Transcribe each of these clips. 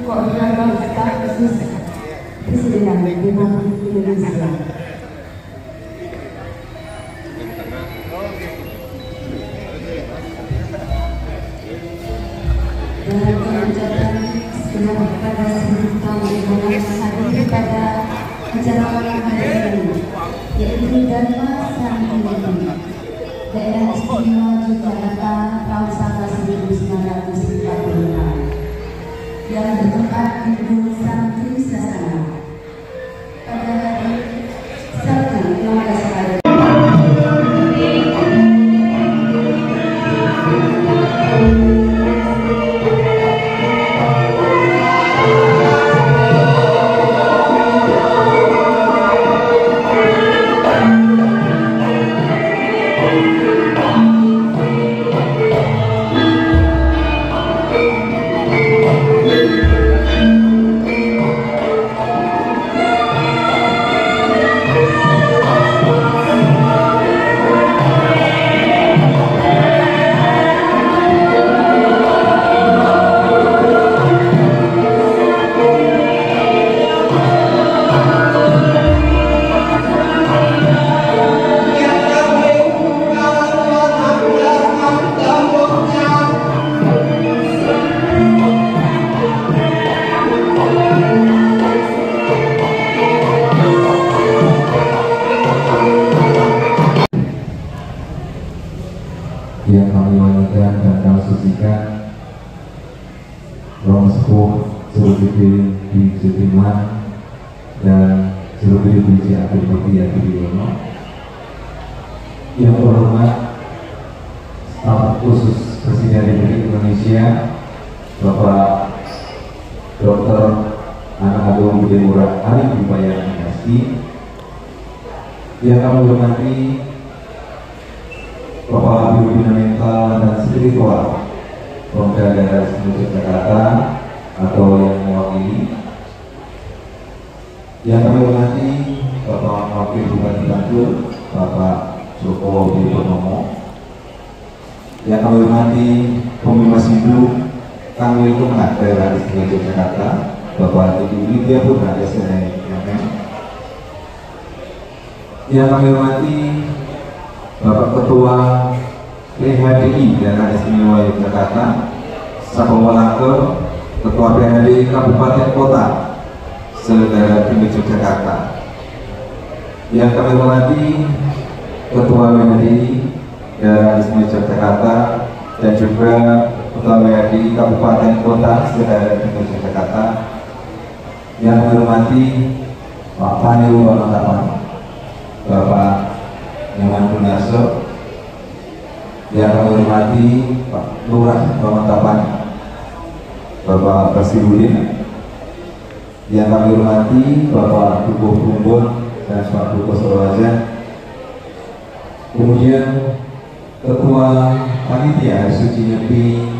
Koordinator Staf Khusus Presiden Republik Indonesia. Dan mengucapkan selamat kepada seluruh tamu yang hadir pada acara malam hari ini, yaitu Dharma Sanggiti, Daerah Istimewa Yogyakarta tahun 1945 yang bertempat di Gedung Santri Sasana pada hari Sabtu 15 Maret. Yang kami wanita dan kami sucikan Romo Sepuh Surubidi di Jutiman dan Surubidi di Abdul Bakti Yadudiono. Yang terhormat Staf Khusus Presiden Republik Indonesia Bapak Dr. Anak Agung Budi Murad Ari Dibayar Dinasti. Yang kami hormati Bapak Biro Bina Mental dan Spiritual Pemda Daerah Istimewa Yogyakarta atau yang mewakili. Yang kami hormati Bapak Wakil Bupati Bantul Bapak Joko Widodo. Yang kami hormati Pemimpin Hindu Kang Wiltungah Daerah Istimewa Yogyakarta Bapak Titi Widya Putra SNI. Yang kami hormati Bapak Ketua PHDI Daerah Istimewa Yogyakarta, Sabawalangke, Ketua PHDI Kabupaten Kota se-Daerah Istimewa Yogyakarta. Yang kami hormati Ketua PHDI Daerah Istimewa Yogyakarta dan juga Ketua PHDI Kabupaten Kota se-Daerah Istimewa Yogyakarta. Yang kami hormati Pak Paniru Bangatapan, Bapak Nyaman Punarso. Yang kami hormati Pak Lurah Bangatapan Bapak Basirudin. Yang kami hormati Bapak Dukuh Bumbun dan Pak Dukuh Sorowaja. Kemudian Ketua Panitia Suci Nyepi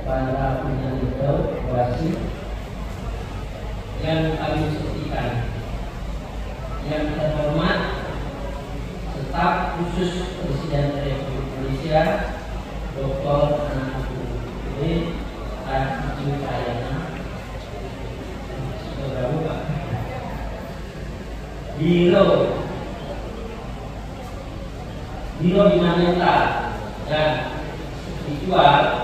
para penyelenggara wasit yang kami saksikan, yang terhormat staf khusus Presiden Republik Indonesia Dr. Anantu Aju Ayana, Saudara Pak Biro Dinamita dan Spiritual,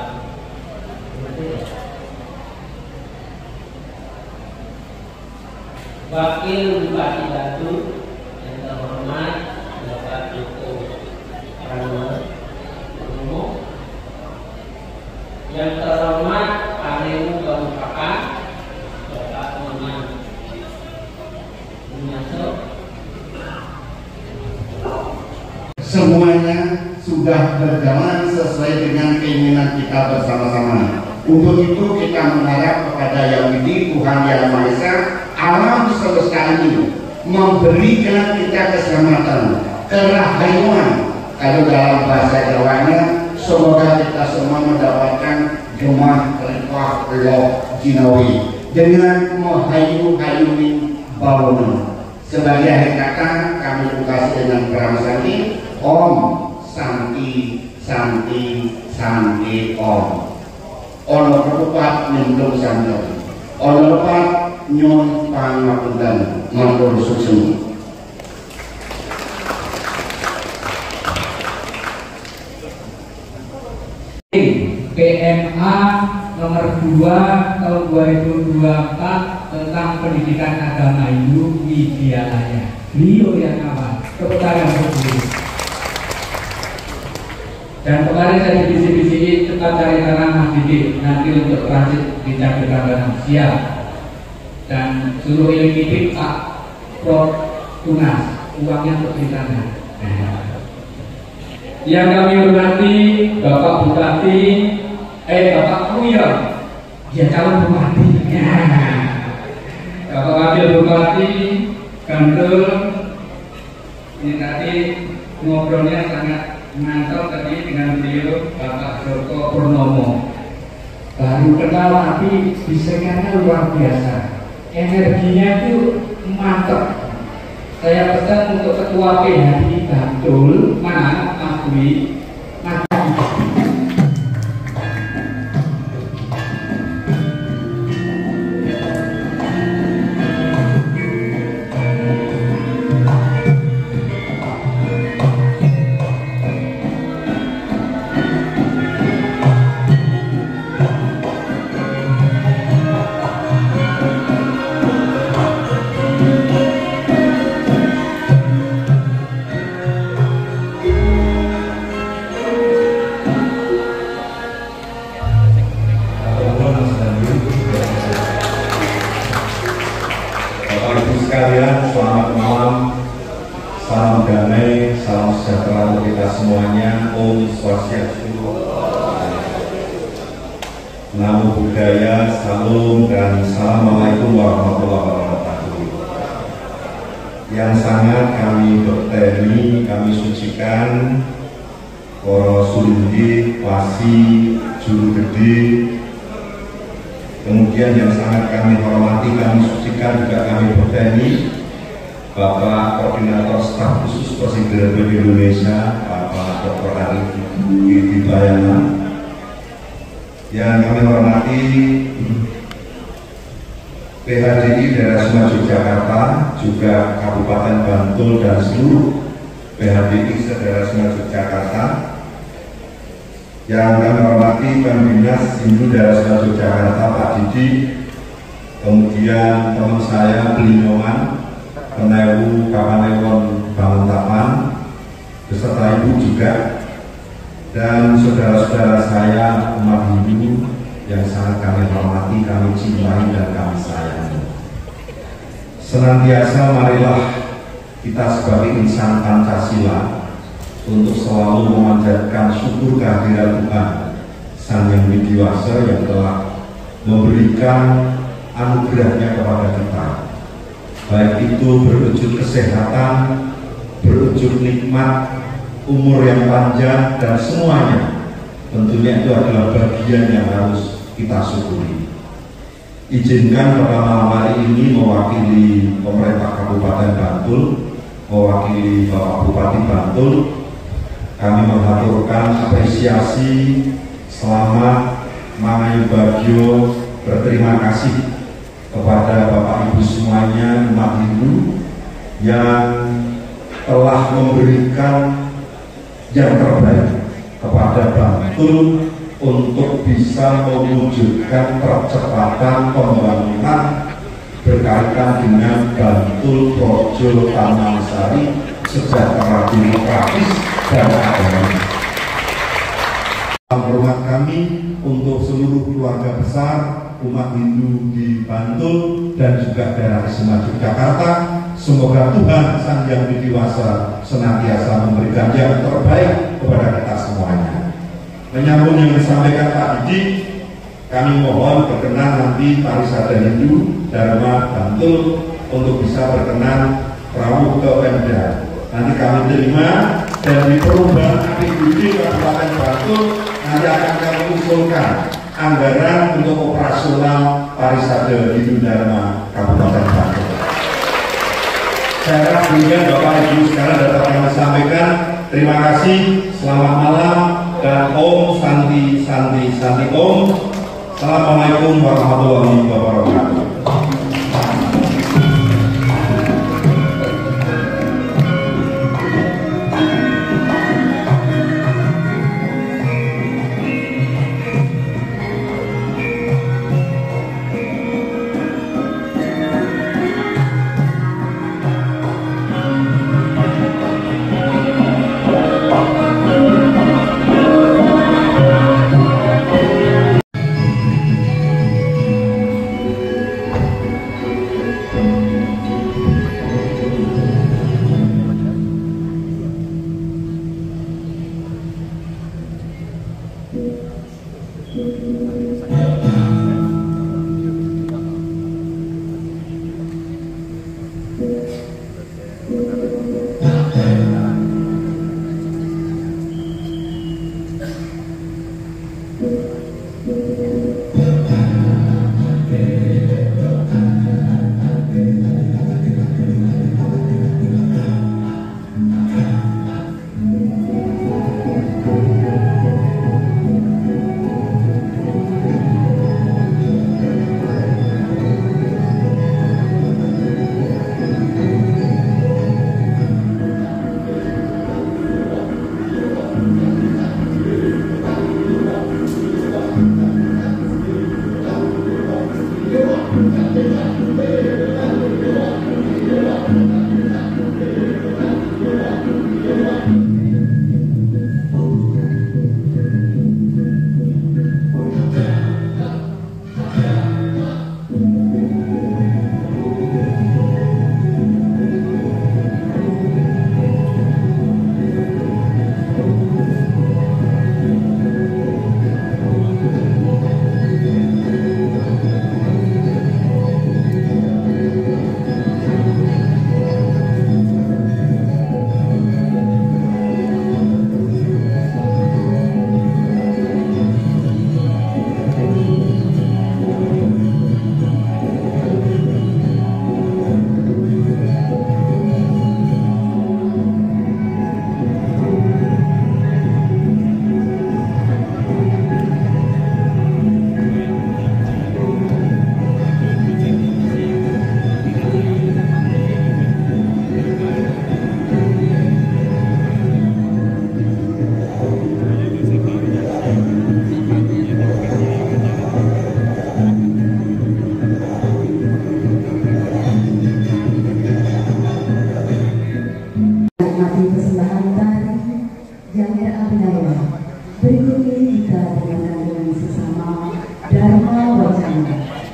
Wakil Bupati Batu yang terhormat Bapak Joko Pranowo, yang terhormat Panemu Kabupaten Bapak Maman Bunaso. Semuanya sudah berjalan sesuai dengan keinginan kita bersama-sama. Untuk itu kita mengharap kepada Yang Widi, Tuhan Yang Maha Esa, alam semesta ini memberikan kita keselamatan, kerahayuan. Kalau dalam bahasa Jawanya, semoga kita semua mendapatkan gemah rifah loh jinawi dengan menghayu-hayuni baunya. Sebagai akhir kata, kami bukasi dengan pramasani Om Santi Santi Santi Om. Ono ketupat nyemplung sanjung, ono lepat nyon pangapunten matur susun. PMA nomor 2 tahun 2024 tentang pendidikan agama Hindu Widyalaya. Beliau yang awal, tepuk tangan berdiri. Dan kemarin saya dibisik-bisiki cepat cari tangan Mas Didik nanti untuk transit di Cakir Prambanan siap. Dan suruh ini Pak Prof Tunas uangnya untuk di tangan. Yang kami hormati Bapak Bupati, Bapak Kuyon, ya calon bupati. Bapak Wakil Bupati, Gantul, ini tadi ngobrolnya sangat mantap tadi dengan beliau Bapak Joko Purnomo. Baru kenal tapi bisanya luar biasa, energinya itu mantap. Saya pesan untuk Ketua PHI Gantul, mana Mas Dwi, Mas sekalian, selamat malam, salam damai, salam sejahtera untuk kita semuanya. Om Swastiastu, Namo Buddhaya, Salam dan Assalamualaikum warahmatullahi wabarakatuh. Yang sangat kami berteni, kami sucikan para sulindi, wasi, juru gede. Kemudian yang sangat kami hormati, kami sucikan juga kami berteni Bapak Koordinator Staf Khusus Presiden Republik Indonesia Bapak Dr. Arif Widyalaya. Yang kami hormati PHDI Daerah Sungai Yogyakarta, juga Kabupaten Bantul dan seluruh PHDI Daerah Sungai Yogyakarta. Yang kami hormati Pembinas Hindu Daerah Sungai Yogyakarta Pak Didi, kemudian teman saya Belinyoman, Penewu Kapanewon Banguntapan, beserta Ibu juga, dan saudara-saudara saya umat Hindu yang sangat kami hormati, kami cintai dan kami sayangi. Senantiasa marilah kita sebagai insan Pancasila untuk selalu memanjatkan syukur kehadiran Tuhan Sang Yang Widiwasa yang telah memberikan anugerahnya kepada kita, baik itu berwujud kesehatan, berwujud nikmat, umur yang panjang, dan semuanya tentunya itu adalah bagian yang harus kita syukuri. Izinkan pada malam hari ini mewakili pemerintah Kabupaten Bantul, mewakili Bapak Bupati Bantul, kami mengaturkan apresiasi, selamat, Mangayu Bagio, berterima kasih kepada Bapak Ibu semuanya umat Hindu yang telah memberikan yang terbaik kepada Bantul untuk bisa mewujudkan percepatan pembangunan berkaitan dengan Bantul Projo Taman Sari sejahtera, demokratis dan adil. Hormat kami untuk seluruh keluarga besar umat Hindu di Bantul dan juga daerah istimewa Yogyakarta. Semoga Tuhan Sang Yang Widi Wasa senantiasa memberikan yang terbaik kepada kita semuanya. Menyambung yang disampaikan Pak Didik, kami mohon berkenan nanti Parisada Hindu Dharma Bantul untuk bisa berkenan rawuh ke Pemda. Nanti kami terima dan di perubahan APBD Kabupaten Bantul nanti akan kami usulkan anggaran untuk operasional Parisada Hindu Dharma Kabupaten Bantul. Saya demikian Bapak Ibu sekarang dapat kami sampaikan. Terima kasih, selamat malam dan Om Santi Santi Santi Om. Assalamualaikum warahmatullahi wabarakatuh.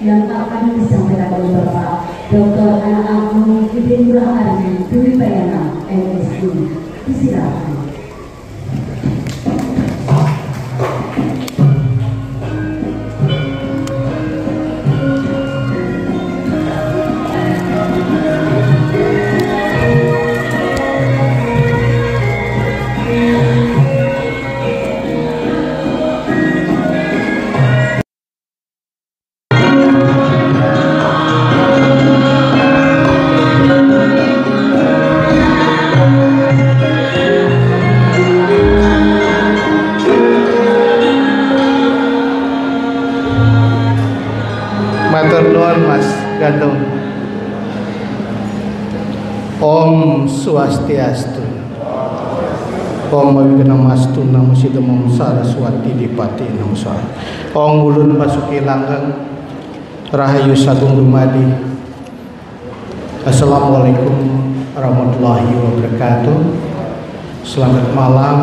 yang akan disampaikan oleh Bapak Dr. Anak Agung Gede Nurhadi Dwi Payana MSI. Disilakan. Matur nuwun Mas Gandung. Om Swastiastu. Om Wignamastu Namo Siddhamam Saraswati Dipati Namo Sara. Om Ulun Basuki Langgeng Rahayu Sagung Dumadi. Assalamualaikum warahmatullahi wabarakatuh. Selamat malam.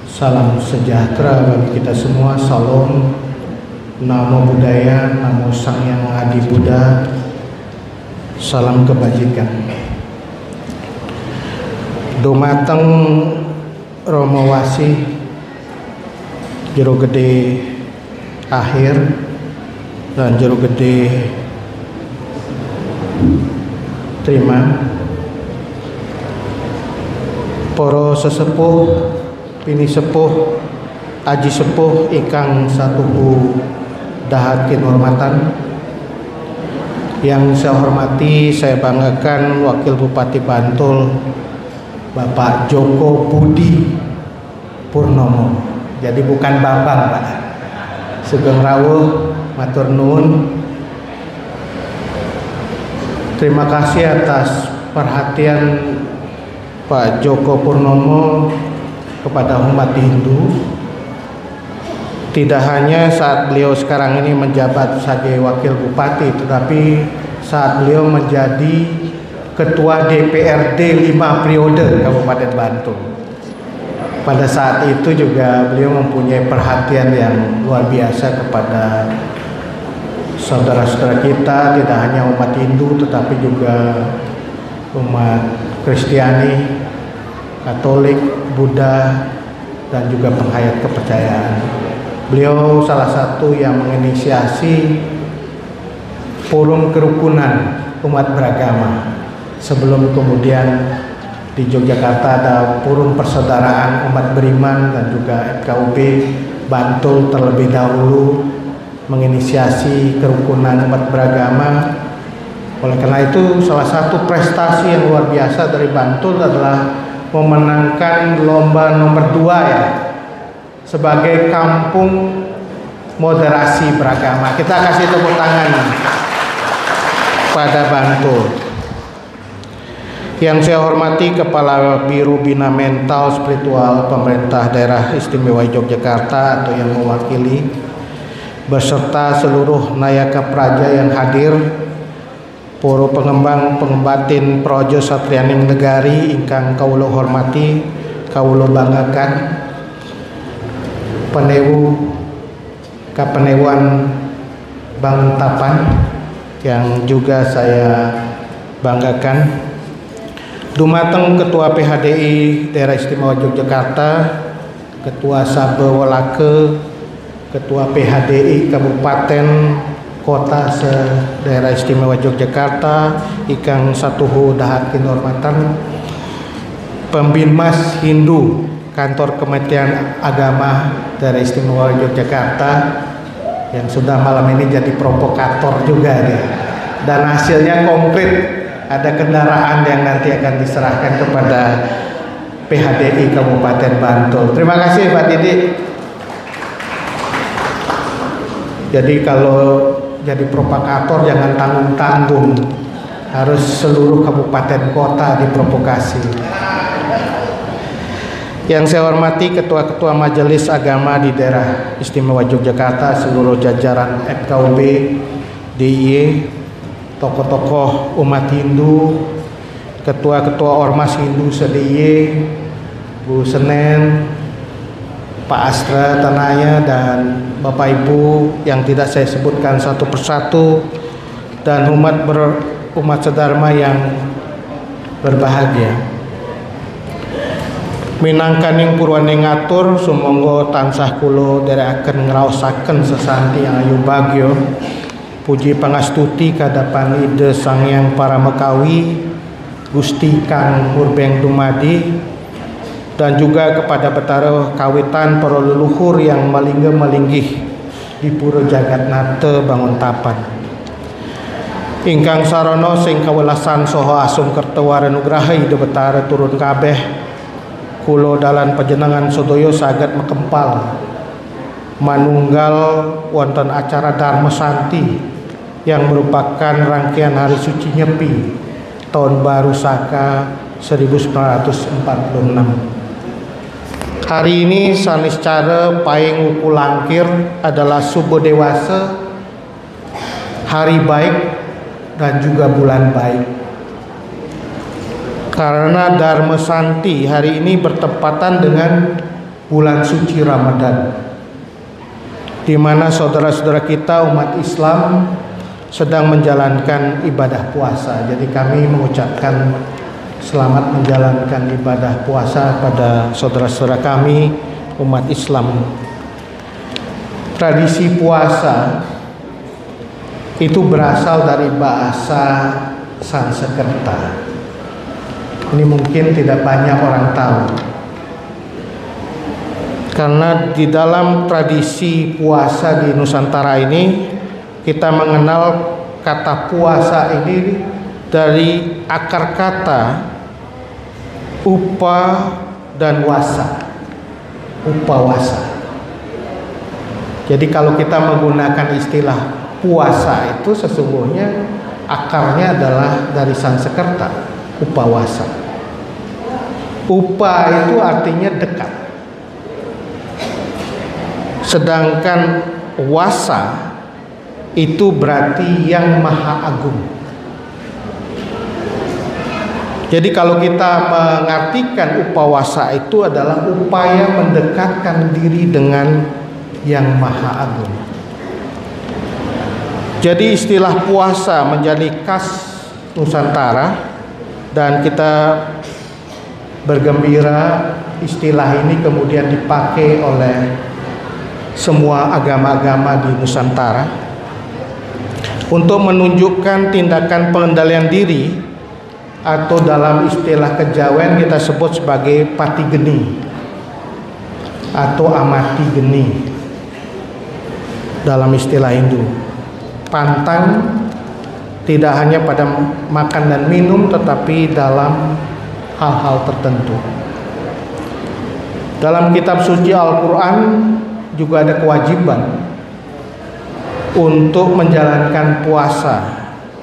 Salam sejahtera bagi kita semua. Salam. Namo Buddhaya, Namo Sang Yang Adi Buddha. Salam kebajikan. Dumateng Romo Wasih Jero Gede akhir dan Jero Gede terima para sesepuh pini sepuh aji sepuh ingkang satuhu dahat kinurmatan. Yang saya hormati, saya banggakan Wakil Bupati Bantul Bapak Joko Budi Purnomo. Jadi bukan Bambang, Pak. Sugeng rawuh, matur nuwun. Terima kasih atas perhatian Pak Joko Purnomo kepada umat Hindu. Tidak hanya saat beliau sekarang ini menjabat sebagai Wakil Bupati, tetapi saat beliau menjadi Ketua DPRD 5 periode Kabupaten Bantul. Pada saat itu juga beliau mempunyai perhatian yang luar biasa kepada saudara-saudara kita, tidak hanya umat Hindu tetapi juga umat Kristiani, Katolik, Buddha, dan juga penghayat kepercayaan. Beliau salah satu yang menginisiasi forum kerukunan umat beragama. Sebelum kemudian di Yogyakarta ada forum persaudaraan umat beriman dan juga FKUB Bantul terlebih dahulu menginisiasi kerukunan umat beragama. Oleh karena itu salah satu prestasi yang luar biasa dari Bantul adalah memenangkan lomba nomor 2 ya sebagai kampung moderasi beragama. Kita kasih tepuk tangan pada Bantul. Yang saya hormati Kepala Biro Bina Mental Spiritual Pemerintah Daerah Istimewa Yogyakarta atau yang mewakili, beserta seluruh Nayaka Praja yang hadir, para pengembang pengembatin Projo Satrianing Negari ingkang kawula hormati, kawula banggakan, penewu Kapenewan Banguntapan yang juga saya banggakan, dumateng Ketua PHDI Daerah Istimewa Yogyakarta, Ketua Sabe Walake, Ketua PHDI Kabupaten Kota Daerah Istimewa Yogyakarta ingkang satuhu dahat kinurmatan, Pembinmas Hindu Kantor Kementerian Agama Daerah Istimewa Yogyakarta yang sudah malam ini jadi provokator juga nih. Dan hasilnya komplit. Ada kendaraan yang nanti akan diserahkan kepada PHDI Kabupaten Bantul. Terima kasih Pak Didi. Jadi kalau jadi provokator jangan tanggung-tanggung, harus seluruh kabupaten kota diprovokasi. Yang saya hormati Ketua-Ketua Majelis Agama di Daerah Istimewa Yogyakarta, seluruh jajaran FKUB, DIY, tokoh-tokoh umat Hindu, ketua-ketua ormas Hindu se-DIY, Bu Senen, Pak Astra Tanaya, dan Bapak Ibu yang tidak saya sebutkan satu persatu, dan umat sedharma yang berbahagia. Minangkaning purwane ngatur, sumangga tansah kula dherekaken ngraosaken sesanti yang ayu bagyo. Puji pangastuti kadapan Ide Sang Hyang Paramekawi, Gusti Kang Murbeng Dumadi, dan juga kepada betara kawitan para leluhur yang malingga-malinggih di Pura Jagatnata Banguntapan. Ingkang sarana sing kawelasan saha asum kerta warenugraha Ide Betara turun kabeh, kula dalan panjenengan sedaya saged makempal manunggal wonten acara Dharma Santi yang merupakan rangkaian hari suci Nyepi tahun baru Saka 1946. Hari ini sanis cara paing uku langkir adalah subuh dewasa, hari baik dan juga bulan baik. Karena Dharma Santi hari ini bertepatan dengan bulan suci Ramadan, di mana saudara-saudara kita umat Islam sedang menjalankan ibadah puasa. Jadi kami mengucapkan selamat menjalankan ibadah puasa pada saudara-saudara kami umat Islam. Tradisi puasa itu berasal dari bahasa Sanskerta. Ini mungkin tidak banyak orang tahu, karena di dalam tradisi puasa di Nusantara ini kita mengenal kata puasa ini dari akar kata upa dan wasa, upawasa. Jadi kalau kita menggunakan istilah puasa itu sesungguhnya akarnya adalah dari Sanskerta, upawasa. Upa itu artinya dekat, sedangkan wasa itu berarti yang maha agung. Jadi kalau kita mengartikan upawasa itu adalah upaya mendekatkan diri dengan yang maha agung. Jadi istilah puasa menjadi khas Nusantara, dan kita bergembira istilah ini kemudian dipakai oleh semua agama-agama di Nusantara untuk menunjukkan tindakan pengendalian diri, atau dalam istilah kejawen kita sebut sebagai pati geni atau amati geni dalam istilah Hindu. Pantang tidak hanya pada makan dan minum, tetapi dalam hal-hal tertentu. Dalam kitab suci Al-Quran juga ada kewajiban untuk menjalankan puasa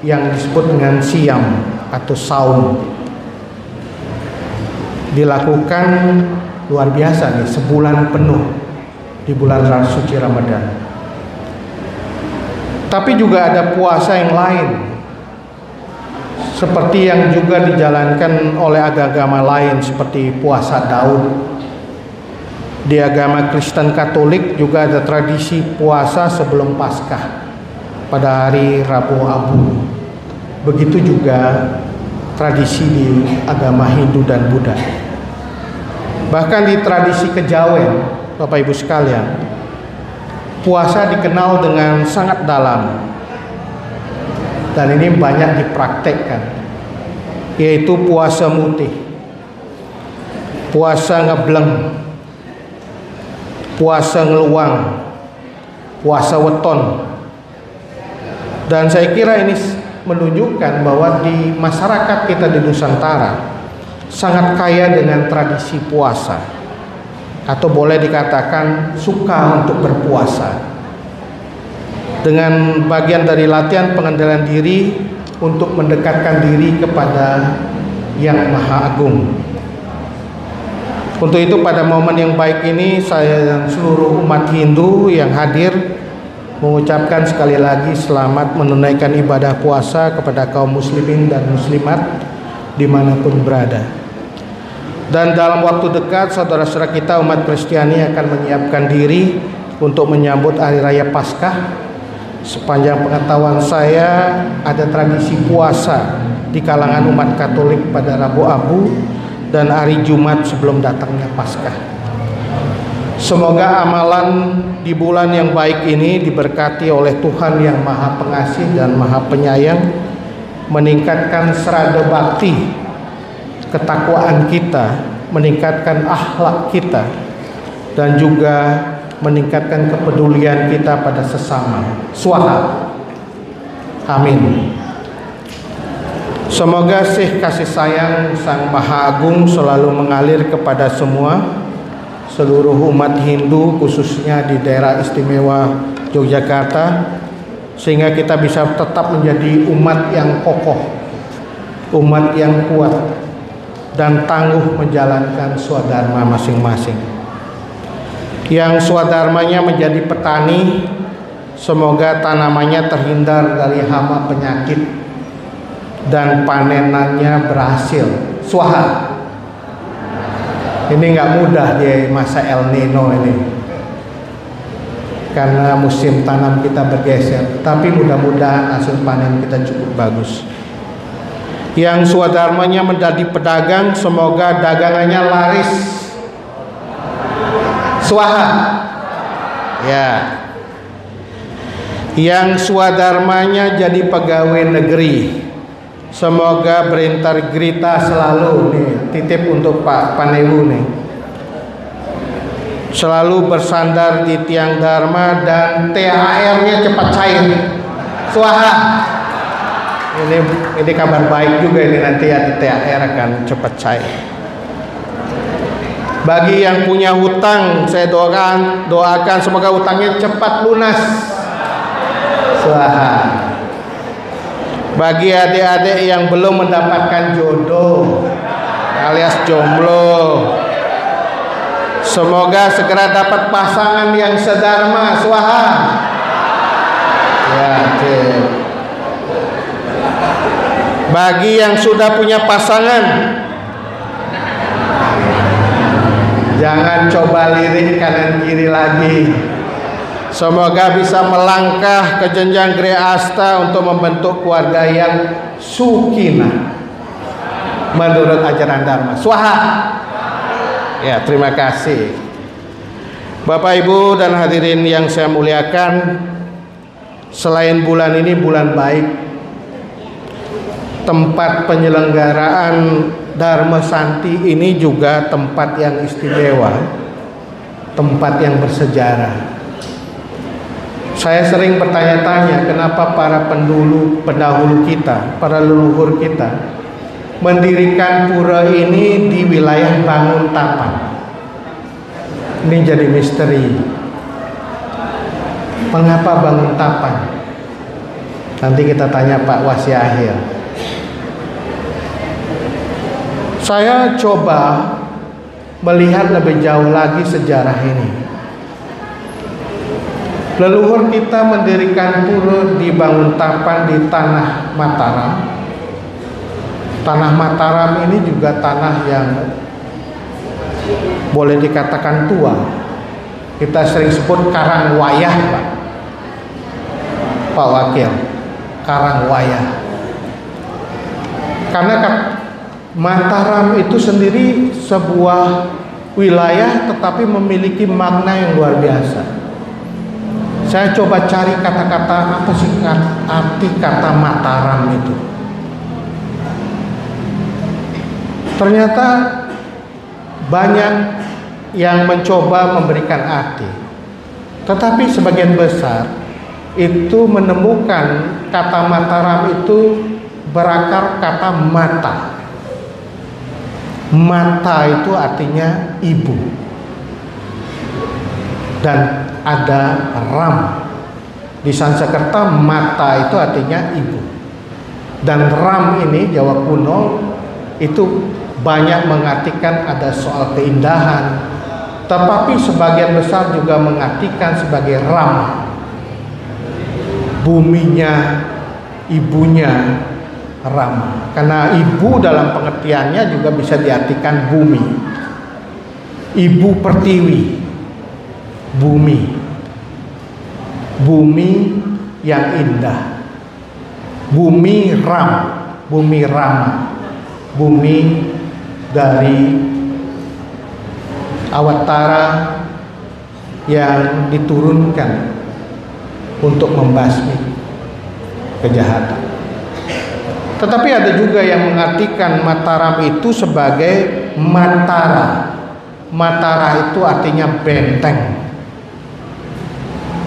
yang disebut dengan siam atau saum. Dilakukan luar biasa nih, sebulan penuh di bulan suci Ramadan. Tapi juga ada puasa yang lain, seperti yang juga dijalankan oleh agama lain seperti puasa Daud. Di agama Kristen Katolik juga ada tradisi puasa sebelum Paskah pada hari Rabu Abu. Begitu juga tradisi di agama Hindu dan Buddha. Bahkan di tradisi kejawen, Bapak Ibu sekalian, puasa dikenal dengan sangat dalam, dan ini banyak dipraktekkan, yaitu puasa mutih, puasa ngebleng, puasa ngeluang, puasa weton. Dan saya kira ini menunjukkan bahwa di masyarakat kita di Nusantara sangat kaya dengan tradisi puasa, atau boleh dikatakan suka untuk berpuasa, dengan bagian dari latihan pengendalian diri untuk mendekatkan diri kepada Yang Maha Agung. Untuk itu pada momen yang baik ini saya dan seluruh umat Hindu yang hadir mengucapkan sekali lagi selamat menunaikan ibadah puasa kepada kaum muslimin dan muslimat dimanapun berada. Dan dalam waktu dekat saudara-saudara kita umat Kristiani akan menyiapkan diri untuk menyambut Hari Raya Paskah. Sepanjang pengetahuan saya ada tradisi puasa di kalangan umat Katolik pada Rabu Abu dan hari Jumat sebelum datangnya Paskah. Semoga amalan di bulan yang baik ini diberkati oleh Tuhan yang Maha Pengasih dan Maha Penyayang, meningkatkan serada bakti, ketakwaan kita, meningkatkan akhlak kita, dan juga meningkatkan kepedulian kita pada sesama. Swaha. Amin. Semoga kasih sayang Sang Maha Agung selalu mengalir kepada seluruh umat Hindu, khususnya di daerah istimewa Yogyakarta, sehingga kita bisa tetap menjadi umat yang kokoh, umat yang kuat dan tangguh menjalankan swadharma masing-masing. Yang swadharmanya menjadi petani, semoga tanamannya terhindar dari hama penyakit dan panenannya berhasil. Swaha. Ini nggak mudah di masa El Nino ini, karena musim tanam kita bergeser, tapi mudah-mudahan hasil panen kita cukup bagus. Yang swadharmanya menjadi pedagang, semoga dagangannya laris. Swaha. Ya. Yang swadharmanya jadi pegawai negeri, semoga berintegrita selalu nih, titip untuk Pak Panewu nih. Selalu bersandar di tiang dharma dan THR-nya cepat cair. Swaha. Ini kabar baik juga ini, nanti ada THR akan cepat cair. Bagi yang punya hutang, saya doakan semoga hutangnya cepat lunas. Swaha. Bagi adik-adik yang belum mendapatkan jodoh alias jomblo, semoga segera dapat pasangan yang sedharma. Swaha. Ya, bagi yang sudah punya pasangan, jangan coba lirik kanan kiri lagi. Semoga bisa melangkah ke jenjang Gria Asta untuk membentuk keluarga yang sukinah menurut ajaran Dharma. Swaha. Ya, terima kasih. Bapak Ibu dan hadirin yang saya muliakan, selain bulan ini bulan baik, tempat penyelenggaraan Dharma Santi ini juga tempat yang istimewa, tempat yang bersejarah. Saya sering bertanya-tanya kenapa para pendahulu kita, para leluhur kita mendirikan pura ini di wilayah Banguntapan. Ini jadi misteri. Mengapa Banguntapan? Nanti kita tanya Pak Wasi Akhir. Saya coba melihat lebih jauh lagi sejarah ini. Leluhur kita mendirikan pura di Banguntapan di Tanah Mataram. Tanah Mataram ini juga tanah yang boleh dikatakan tua. Kita sering sebut Karangwayah, Pak Wakil. Karangwayah. Karena Mataram itu sendiri sebuah wilayah tetapi memiliki makna yang luar biasa. Saya coba cari kata-kata apa sih arti kata Mataram itu. Ternyata banyak yang mencoba memberikan arti, tetapi sebagian besar itu menemukan kata Mataram itu berakar kata mata. Mata itu artinya ibu, dan ada ram. Di Sanskerta mata itu artinya ibu, dan ram ini Jawa kuno itu banyak mengartikan ada soal keindahan, tetapi sebagian besar juga mengartikan sebagai ram, buminya, ibunya Rama. Karena ibu dalam pengertiannya juga bisa diartikan bumi. Ibu Pertiwi, bumi, bumi yang indah, bumi Ram, bumi Rama, bumi dari Awatara yang diturunkan untuk membasmi kejahatan. Tetapi ada juga yang mengartikan Mataram itu sebagai Matara. Matara itu artinya benteng,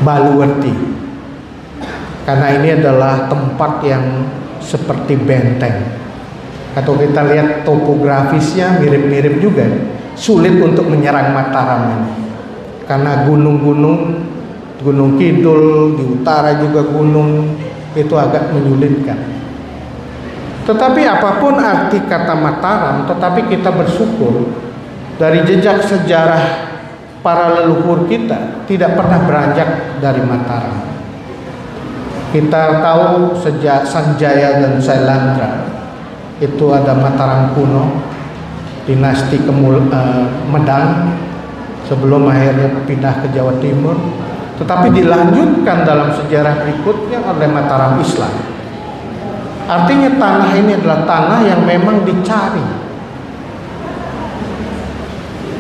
Baluwerti. Karena ini adalah tempat yang seperti benteng. Atau kita lihat topografisnya mirip-mirip juga. Sulit untuk menyerang Mataram ini, karena gunung-gunung Gunung Kidul, di utara juga gunung, itu agak menyulitkan. Tetapi apapun arti kata Mataram, tetapi kita bersyukur dari jejak sejarah para leluhur kita tidak pernah beranjak dari Mataram. Kita tahu sejak Sanjaya dan Sailandra itu ada Mataram kuno, dinasti Medang, sebelum akhirnya pindah ke Jawa Timur, tetapi dilanjutkan dalam sejarah berikutnya oleh Mataram Islam. Artinya tanah ini adalah tanah yang memang dicari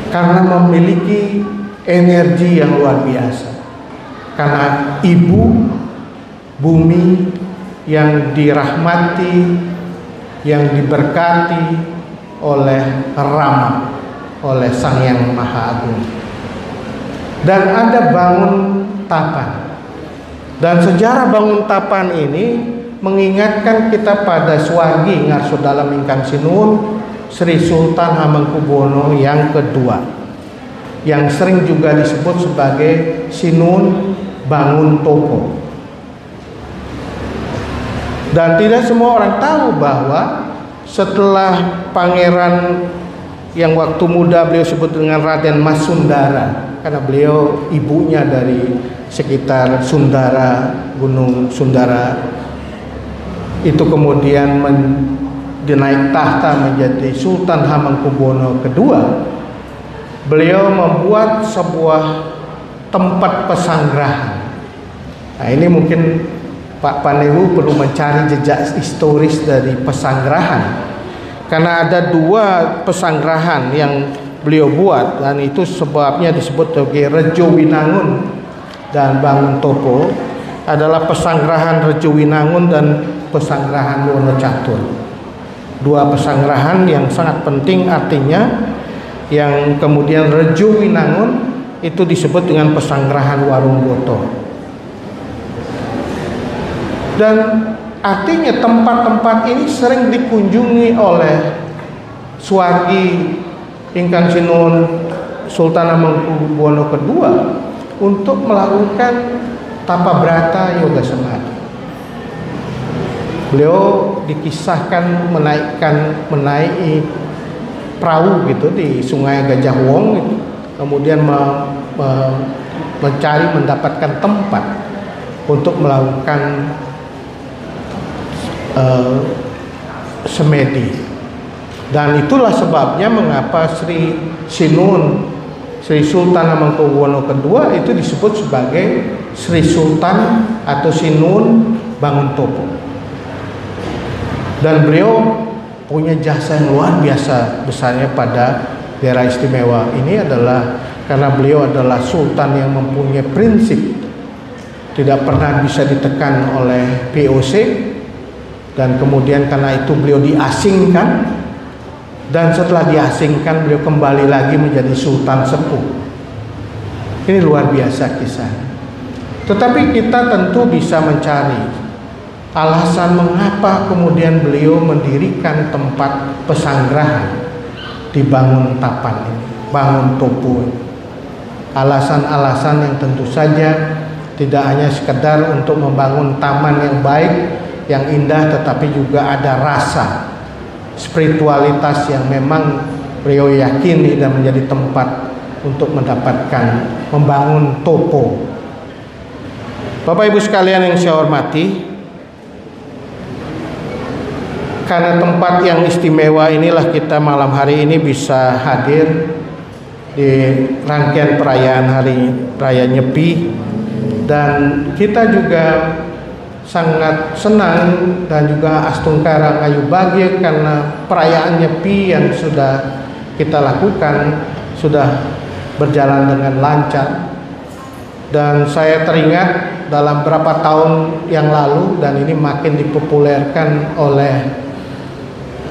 karena memiliki energi yang luar biasa, karena ibu bumi yang dirahmati, yang diberkati oleh Rama, oleh Sang Yang Maha Agung. Dan ada Bangun Tapan, dan sejarah Bangun Tapan ini mengingatkan kita pada Swargi Ngarso Dalam Ingkang Sinuhun Sri Sultan Hamengkubuwono yang kedua, yang sering juga disebut sebagai Sinuhun Bangun Topo. Dan tidak semua orang tahu bahwa setelah pangeran yang waktu muda beliau sebut dengan Raden Mas Sundara, karena beliau ibunya dari sekitar Sundara, Gunung Sundara, itu kemudian dinaik tahta menjadi Sultan Hamengkubuwono II. Beliau membuat sebuah tempat pesanggrahan. Nah, ini mungkin Pak Panehu perlu mencari jejak historis dari pesanggrahan, karena ada dua pesanggrahan yang beliau buat, dan itu sebabnya disebut sebagai Rejo Winangun dan Bangun Topo, adalah pesanggrahan Rejo Winangun dan pesanggrahan Wonocatur. Dua pesanggrahan yang sangat penting artinya, yang kemudian Rejo Winangun itu disebut dengan pesanggrahan Warung Boto. Dan artinya tempat-tempat ini sering dikunjungi oleh Swargi Ingkang Sinuhun Sultan Hamengkubuwono II untuk melakukan tapa brata yoga samadhi. Beliau dikisahkan menaiki perahu gitu di Sungai Gajah Wong gitu, kemudian mencari mendapatkan tempat untuk melakukan semedi. Dan itulah sebabnya mengapa Sri Sultan Hamengkubuwono II itu disebut sebagai Sri Sultan atau Sinuhun Bangun Topo. Dan beliau punya jasa yang luar biasa besarnya pada daerah istimewa ini adalah karena beliau adalah sultan yang mempunyai prinsip, tidak pernah bisa ditekan oleh VOC. Dan kemudian karena itu beliau diasingkan, dan setelah diasingkan beliau kembali lagi menjadi sultan sepuh. Ini luar biasa kisah. Tetapi kita tentu bisa mencari alasan mengapa kemudian beliau mendirikan tempat pesanggrahan di Bangun Tapan ini, Bangun Topo. Alasan-alasan yang tentu saja tidak hanya sekedar untuk membangun taman yang baik, yang indah, tetapi juga ada rasa spiritualitas yang memang beliau yakini dan menjadi tempat untuk mendapatkan membangun topo. Bapak Ibu sekalian yang saya hormati, karena tempat yang istimewa inilah kita malam hari ini bisa hadir di rangkaian perayaan Hari Raya Nyepi, dan kita juga sangat senang dan juga astungkara ngayu bahagia karena perayaan Nyepi yang sudah kita lakukan sudah berjalan dengan lancar. Dan saya teringat dalam beberapa tahun yang lalu, dan ini makin dipopulerkan oleh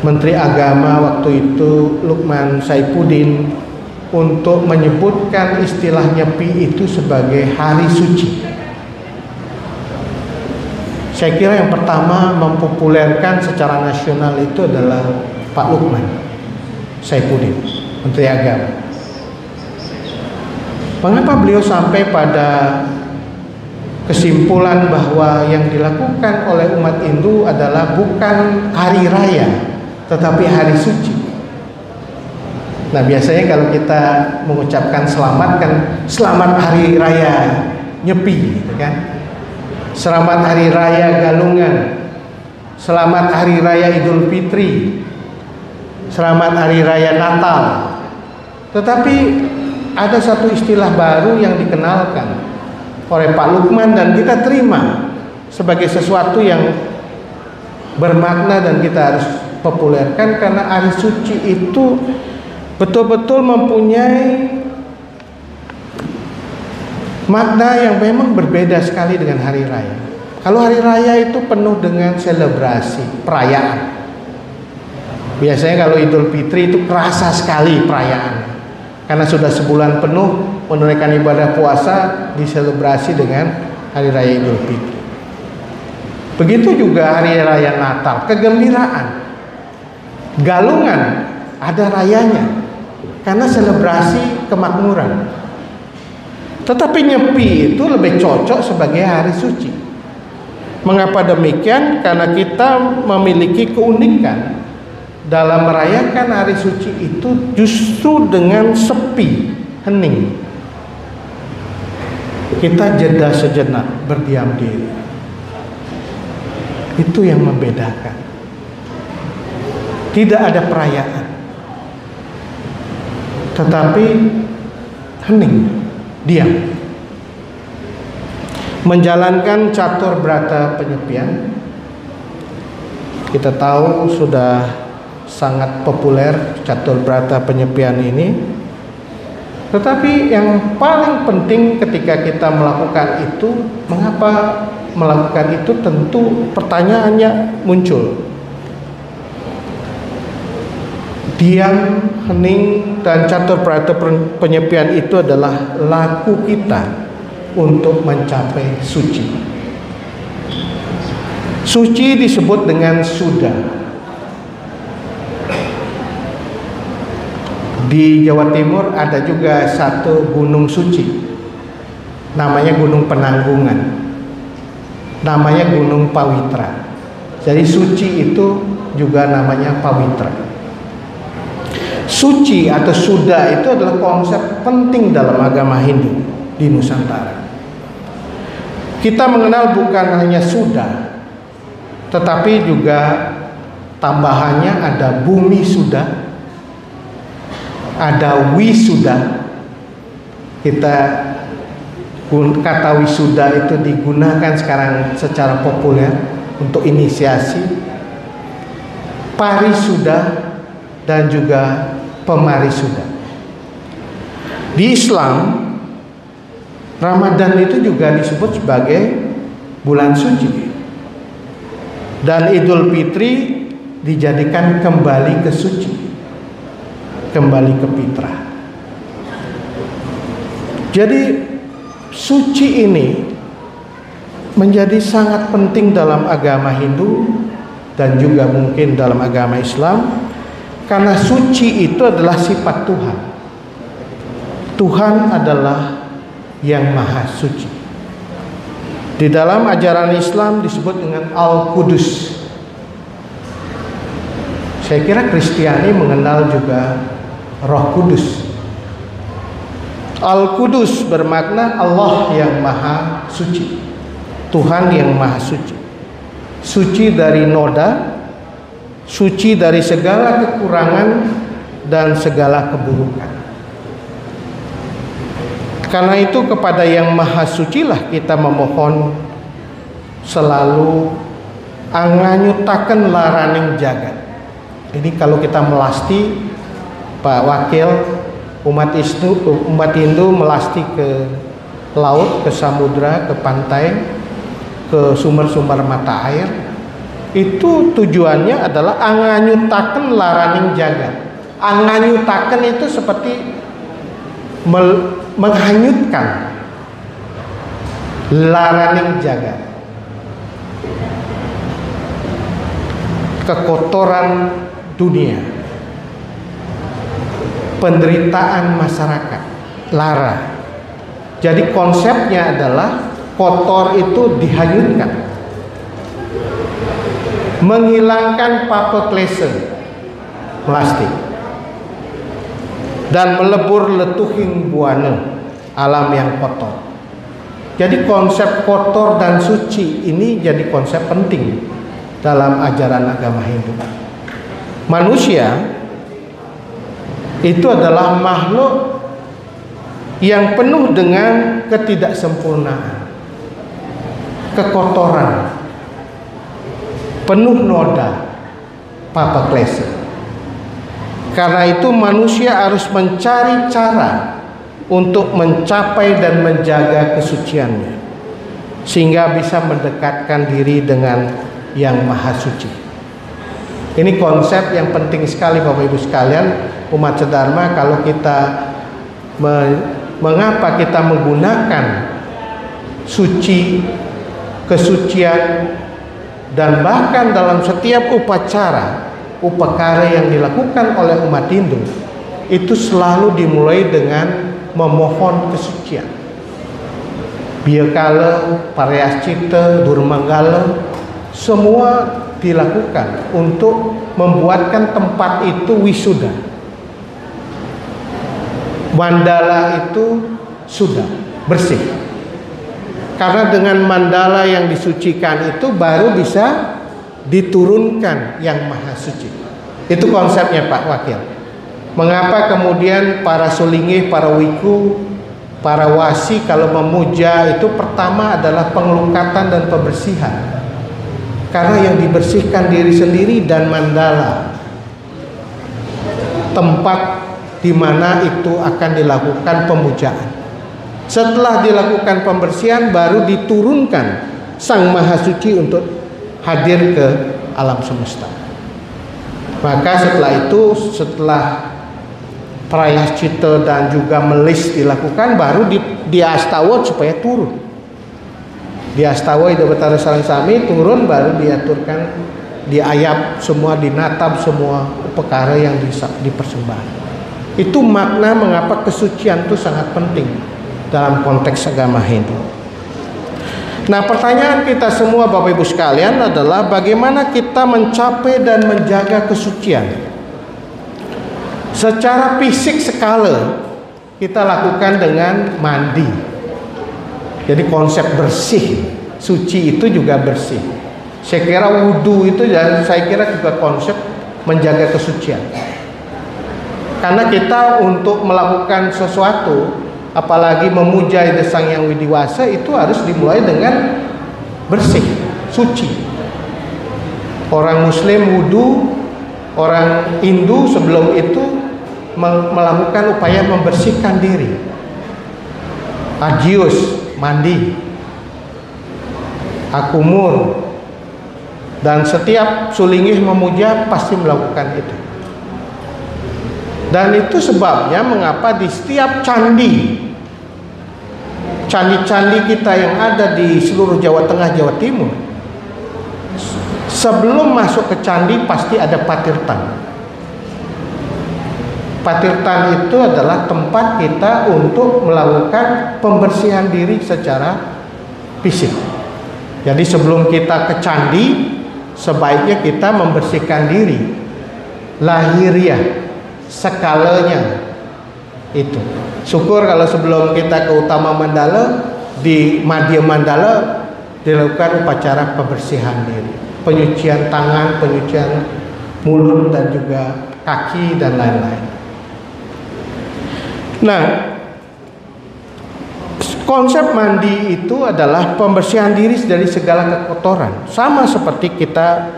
Menteri Agama waktu itu Lukman Saifuddin untuk menyebutkan istilah Nyepi itu sebagai hari suci. Saya kira yang pertama mempopulerkan secara nasional itu adalah Pak Lukman Saifuddin, Menteri Agama. Mengapa beliau sampai pada kesimpulan bahwa yang dilakukan oleh umat Hindu adalah bukan hari raya, tetapi hari suci. Nah, biasanya kalau kita mengucapkan selamat kan, selamat hari raya Nyepi, gitu kan? Selamat hari raya Galungan, selamat hari raya Idul Fitri, selamat hari raya Natal. Tetapi ada satu istilah baru yang dikenalkan oleh Pak Lukman dan kita terima sebagai sesuatu yang bermakna dan kita harus populerkan, karena hari suci itu betul-betul mempunyai makna yang memang berbeda sekali dengan hari raya. Kalau hari raya itu penuh dengan selebrasi, perayaan. Biasanya kalau Idul Fitri itu kerasa sekali perayaan, karena sudah sebulan penuh menunaikan ibadah puasa, diselebrasi dengan hari raya Idul Fitri. Begitu juga hari raya Natal, kegembiraan. Galungan ada rayanya, karena selebrasi kemakmuran. Tetapi Nyepi itu lebih cocok sebagai hari suci. Mengapa demikian? Karena kita memiliki keunikan dalam merayakan hari suci itu justru dengan sepi, hening. Kita jeda sejenak, berdiam diri. Itu yang membedakan. Tidak ada perayaan, tetapi hening, diam. Menjalankan catur brata penyepian, kita tahu sudah sangat populer catur brata penyepian ini. Tetapi yang paling penting ketika kita melakukan itu, mengapa melakukan itu, tentu pertanyaannya muncul. Diam, hening, dan catur brata penyepian itu adalah laku kita untuk mencapai suci. Suci disebut dengan Suda. Di Jawa Timur ada juga satu gunung suci, namanya Gunung Penanggungan, namanya Gunung Pawitra. Jadi suci itu juga namanya Pawitra. Suci atau Suda itu adalah konsep penting dalam agama Hindu di Nusantara. Kita mengenal bukan hanya Suda, tetapi juga tambahannya ada Bumi Suda, ada Wisuda. Kata wisuda itu digunakan sekarang secara populer untuk inisiasi, Parisuda, dan juga Pemarisuda. Di Islam, Ramadan itu juga disebut sebagai bulan suci, dan Idul Fitri dijadikan kembali ke suci, kembali ke fitrah. Jadi suci ini menjadi sangat penting dalam agama Hindu dan juga mungkin dalam agama Islam, karena suci itu adalah sifat Tuhan. Tuhan adalah yang maha suci. Di dalam ajaran Islam disebut dengan Al-Qudus. Saya kira Kristiani mengenal juga Roh Kudus. Al-Qudus bermakna Allah yang maha suci, Tuhan yang maha suci. Suci dari noda, suci dari segala kekurangan dan segala keburukan. Karena itu kepada yang maha sucilah kita memohon selalu anganyutaken laraning jagat. Ini kalau kita melasti, Pak Wakil, umat Hindu melasti ke laut, ke samudra, ke pantai, ke sumber-sumber mata air, itu tujuannya adalah anganyutaken laraning jagat. Anganyutaken itu seperti menghanyutkan laraning jagat, kekotoran dunia, penderitaan masyarakat, lara. Jadi konsepnya adalah kotor itu dihanyutkan, menghilangkan papeklase plastik, dan melebur letuhin buana alam yang kotor. Jadi konsep kotor dan suci ini jadi konsep penting dalam ajaran agama Hindu. Manusia itu adalah makhluk yang penuh dengan ketidaksempurnaan, kekotoran, penuh noda, papeklase. Karena itu manusia harus mencari cara untuk mencapai dan menjaga kesuciannya, sehingga bisa mendekatkan diri dengan yang maha suci. Ini konsep yang penting sekali Bapak Ibu sekalian, umat sedharma. Kalau kita mengapa kita menggunakan suci, kesucian, dan bahkan dalam setiap upakara yang dilakukan oleh umat Hindu itu selalu dimulai dengan memohon kesucian. Biakala, Parayascita, Durmanggala, semua dilakukan untuk membuatkan tempat itu wisuda. Mandala itu sudah bersih. Karena dengan mandala yang disucikan itu baru bisa diturunkan yang maha suci. Itu konsepnya Pak Wakil. Mengapa kemudian para sulingih, para wiku, para wasi kalau memuja itu pertama adalah pengelukatan dan pembersihan. Karena yang dibersihkan diri sendiri dan mandala, tempat di mana itu akan dilakukan pemujaan. Setelah dilakukan pembersihan baru diturunkan Sang Maha Suci untuk hadir ke alam semesta. Maka setelah Prayascita dan juga melis dilakukan, baru di Astawa supaya turun. Di Astawa Ida Betara Sarang Sami turun, baru diaturkan, diayap semua, dinatab semua perkara yang dipersembahkan. Itu makna mengapa kesucian itu sangat penting dalam konteks agama Hindu. Nah, pertanyaan kita semua Bapak Ibu sekalian adalah bagaimana kita mencapai dan menjaga kesucian. Secara fisik skala kita lakukan dengan mandi. Jadi konsep bersih, suci itu juga bersih. Saya kira wudhu itu, dan saya kira juga konsep menjaga kesucian. Karena kita untuk melakukan sesuatu, apalagi memuja Ida Sang Yang Widiwasa, itu harus dimulai dengan bersih, suci. Orang Muslim wudhu, orang Hindu sebelum itu melakukan upaya membersihkan diri. Ajius, mandi, akumur, dan setiap sulingih memuja pasti melakukan itu. Dan itu sebabnya mengapa di setiap candi-candi kita yang ada di seluruh Jawa Tengah, Jawa Timur, sebelum masuk ke candi pasti ada patirtan. Patirtan itu adalah tempat kita untuk melakukan pembersihan diri secara fisik. Jadi sebelum kita ke candi, sebaiknya kita membersihkan diri lahiriah, skalanya itu. Syukur kalau sebelum kita ke utama mandala, di Madhya Mandala dilakukan upacara pembersihan diri, penyucian tangan, penyucian mulut dan juga kaki dan lain-lain. Nah, konsep mandi itu adalah pembersihan diri dari segala kekotoran, sama seperti kita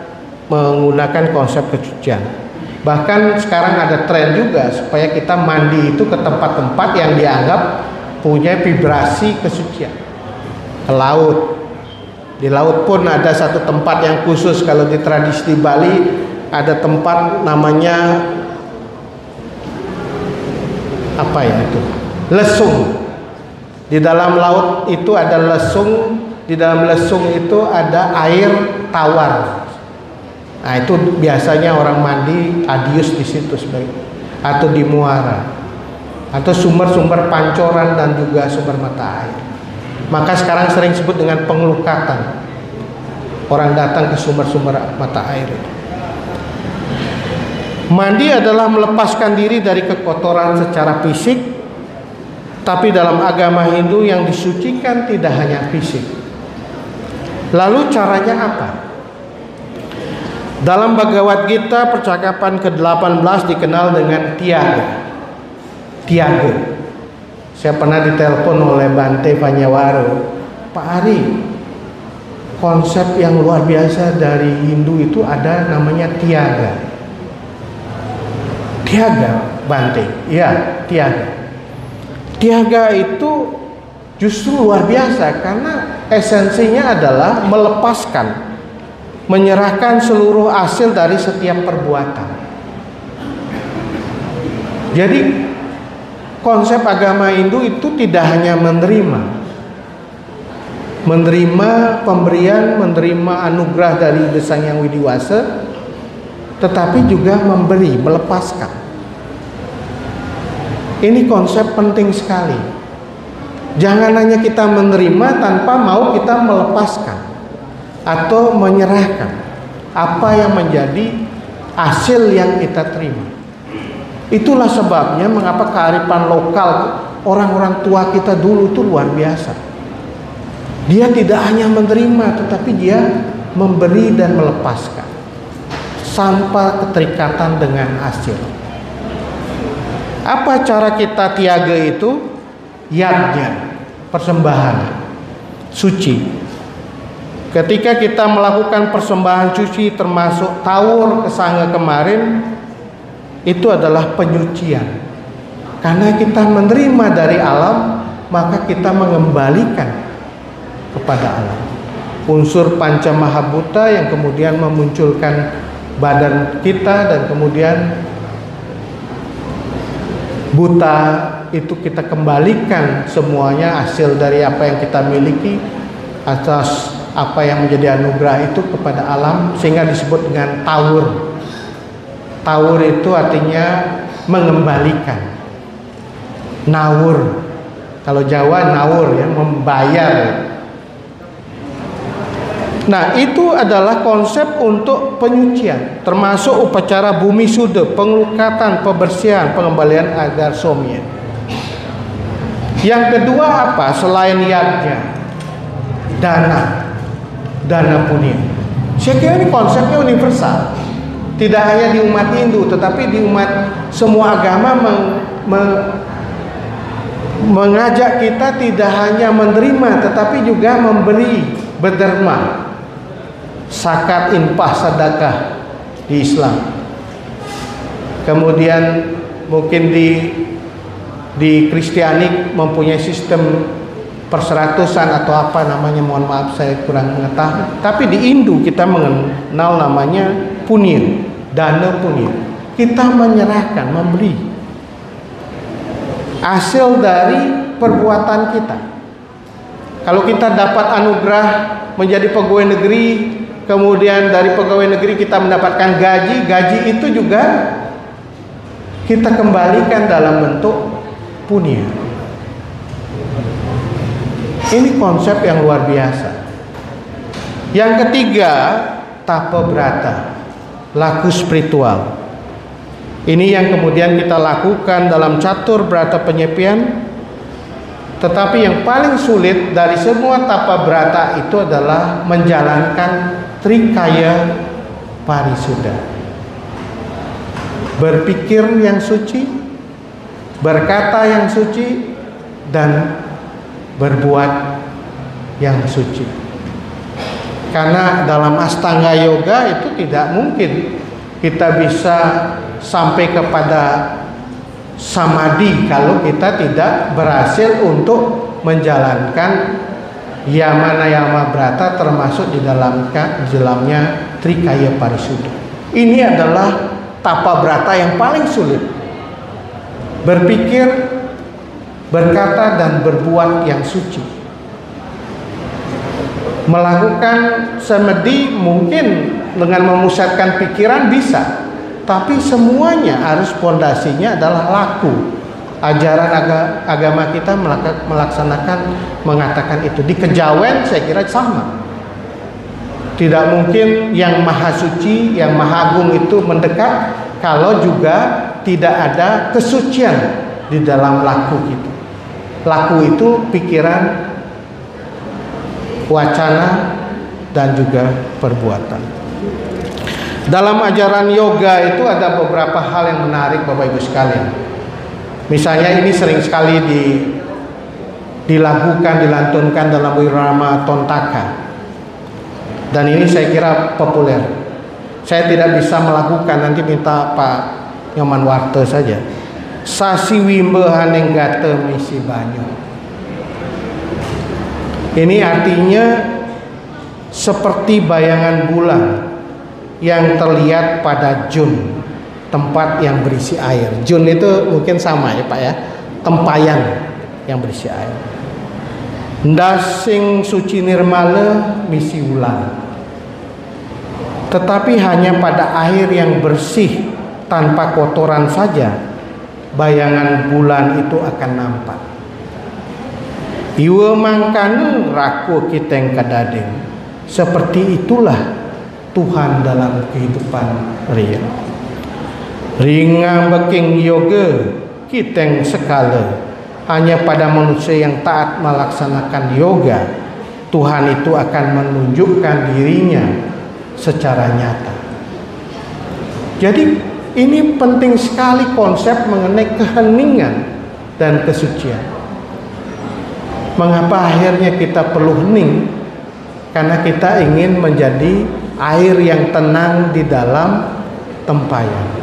menggunakan konsep kesucian. Bahkan sekarang ada tren juga supaya kita mandi itu ke tempat-tempat yang dianggap punya vibrasi kesucian. Ke laut. Di laut pun ada satu tempat yang khusus. Kalau di tradisi di Bali ada tempat namanya apa ya itu? Lesung. Di dalam laut itu ada lesung. Di dalam lesung itu ada air tawar. Nah, itu biasanya orang mandi adius di situ sebaik, atau di muara, atau sumber-sumber pancoran dan juga sumber mata air. Maka sekarang sering disebut dengan pengelukatan. Orang datang ke sumber-sumber mata air. Mandi adalah melepaskan diri dari kekotoran secara fisik, tapi dalam agama Hindu yang disucikan tidak hanya fisik. Lalu caranya apa? Dalam Bhagavad Gita percakapan ke-18 dikenal dengan tiaga. Tiaga. Saya pernah ditelepon oleh Bante Panyawaro, Pak Ari, konsep yang luar biasa dari Hindu itu ada namanya tiaga. Tiaga, Bante. Ya, tiaga. Tiaga itu justru luar biasa karena esensinya adalah melepaskan, menyerahkan seluruh hasil dari setiap perbuatan. Jadi konsep agama Hindu itu tidak hanya menerima pemberian, menerima anugerah dari Sang Hyang Widiwasa, tetapi juga memberi, melepaskan. Ini konsep penting sekali. Jangan hanya kita menerima tanpa mau kita melepaskan atau menyerahkan apa yang menjadi hasil yang kita terima. Itulah sebabnya mengapa kearifan lokal orang-orang tua kita dulu itu luar biasa. Dia tidak hanya menerima, tetapi dia memberi dan melepaskan tanpa keterikatan dengan hasil. Apa cara kita tiaga itu? Yajna, persembahan suci. Ketika kita melakukan persembahan suci termasuk tawur ke sangga kemarin, itu adalah penyucian. Karena kita menerima dari alam, maka kita mengembalikan kepada alam. Unsur panca mahabhuta yang kemudian memunculkan badan kita dan kemudian buta itu kita kembalikan semuanya hasil dari apa yang kita miliki atas apa yang menjadi anugerah itu kepada alam, sehingga disebut dengan tawur. Tawur itu artinya mengembalikan. Nawur, kalau Jawa nawur ya, membayar. Nah, itu adalah konsep untuk penyucian, termasuk upacara bumi suda, pengelukatan, pembersihan, pengembalian agar somya. Yang kedua apa? Selain yajna, dana punya. Saya kira ini konsepnya universal. Tidak hanya di umat Hindu, tetapi di umat semua agama mengajak kita tidak hanya menerima, tetapi juga memberi, berderma. Zakat, infak, sedekah di Islam. Kemudian mungkin di Kristiani mempunyai sistem perseratusan atau apa namanya, mohon maaf saya kurang mengetahui. Tapi di Hindu kita mengenal namanya punya, dana punya. Kita menyerahkan, memberi hasil dari perbuatan kita. Kalau kita dapat anugerah menjadi pegawai negeri, kemudian dari pegawai negeri kita mendapatkan gaji itu juga kita kembalikan dalam bentuk punya. Ini konsep yang luar biasa. Yang ketiga, tapa brata, laku spiritual. Ini yang kemudian kita lakukan dalam catur brata penyepian. Tetapi yang paling sulit dari semua tapa brata itu adalah menjalankan Trikaya Parisuddha. Berpikir yang suci, berkata yang suci, dan berbuat yang suci. Karena dalam Astanga Yoga itu tidak mungkin kita bisa sampai kepada samadhi kalau kita tidak berhasil untuk menjalankan Yama Brata, termasuk di dalamnya Trikaya Parisuddha. Ini adalah tapa brata yang paling sulit. Berpikir, berkata, dan berbuat yang suci. Melakukan samadhi mungkin dengan memusatkan pikiran bisa, tapi semuanya harus pondasinya adalah laku. ajaran agama kita mengatakan itu. Di kejawen saya kira sama. Tidak mungkin yang maha suci, yang maha agung itu mendekat kalau juga tidak ada kesucian di dalam laku kita. Laku itu pikiran, wacana, dan juga perbuatan. Dalam ajaran yoga itu ada beberapa hal yang menarik Bapak Ibu sekalian. Misalnya ini sering sekali dilantunkan dalam Wirama Tontaka. Dan ini saya kira populer. Saya tidak bisa melakukan, nanti minta Pak Nyoman Warte saja. Sasi wimbe haneng gate misi banyu. Ini artinya seperti bayangan bulan yang terlihat pada jun, tempat yang berisi air. Jun itu mungkin sama ya Pak ya, tempayan yang berisi air. Ndasing suci nirmala misi wulan. Tetapi hanya pada air yang bersih tanpa kotoran saja bayangan bulan itu akan nampak. Iwa mangkanu raku kiteng kadadeng. Seperti itulah Tuhan dalam kehidupan real. Ringa beking yoga kiteng sekala. Hanya pada manusia yang taat melaksanakan yoga, Tuhan itu akan menunjukkan dirinya secara nyata. Jadi ini penting sekali konsep mengenai keheningan dan kesucian. Mengapa akhirnya kita perlu hening? Karena kita ingin menjadi air yang tenang di dalam tempayan.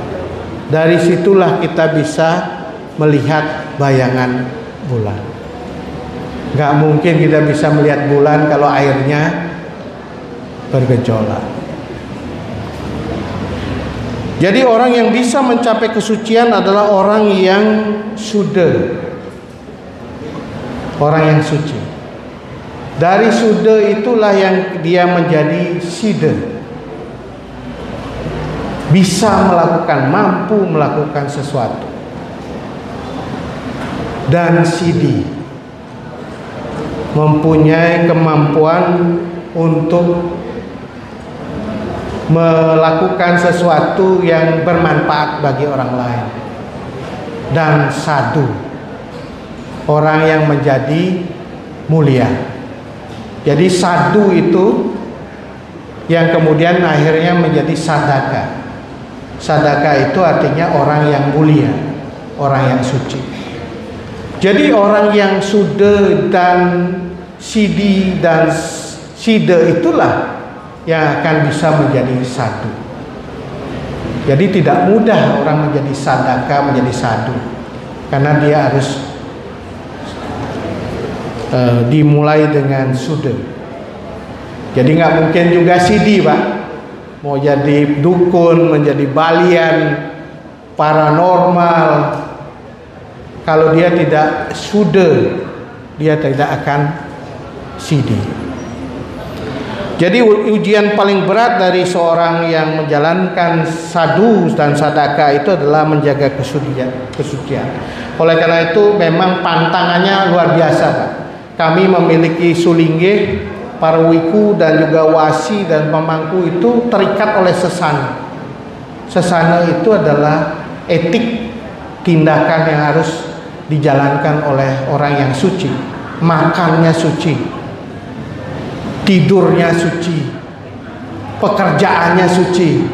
Dari situlah kita bisa melihat bayangan bulan. Gak mungkin kita bisa melihat bulan kalau airnya bergejolak. Jadi orang yang bisa mencapai kesucian adalah orang yang suda, orang yang suci. Dari suda itulah yang dia menjadi sida, bisa melakukan, mampu melakukan sesuatu. Dan sidi, mempunyai kemampuan untuk melakukan sesuatu yang bermanfaat bagi orang lain. Dan sadu, orang yang menjadi mulia. Jadi sadu itu yang kemudian akhirnya menjadi sadaka. Sadaka itu artinya orang yang mulia, orang yang suci. Jadi orang yang suda dan sidi dan sida itulah yang akan bisa menjadi sadu. Jadi tidak mudah orang menjadi sadaka, menjadi sadu, karena dia harus dimulai dengan suda. Jadi nggak mungkin juga sidi Pak, mau jadi dukun, menjadi balian, paranormal. Kalau dia tidak suda, dia tidak akan sidi. Jadi ujian paling berat dari seorang yang menjalankan sadu dan sadaka itu adalah menjaga kesucian. Oleh karena itu memang pantangannya luar biasa Pak. Kami memiliki sulingge, parwiku dan juga wasi dan pemangku itu terikat oleh sesana. Sesana itu adalah etik tindakan yang harus dijalankan oleh orang yang suci. Makannya suci, tidurnya suci, pekerjaannya suci,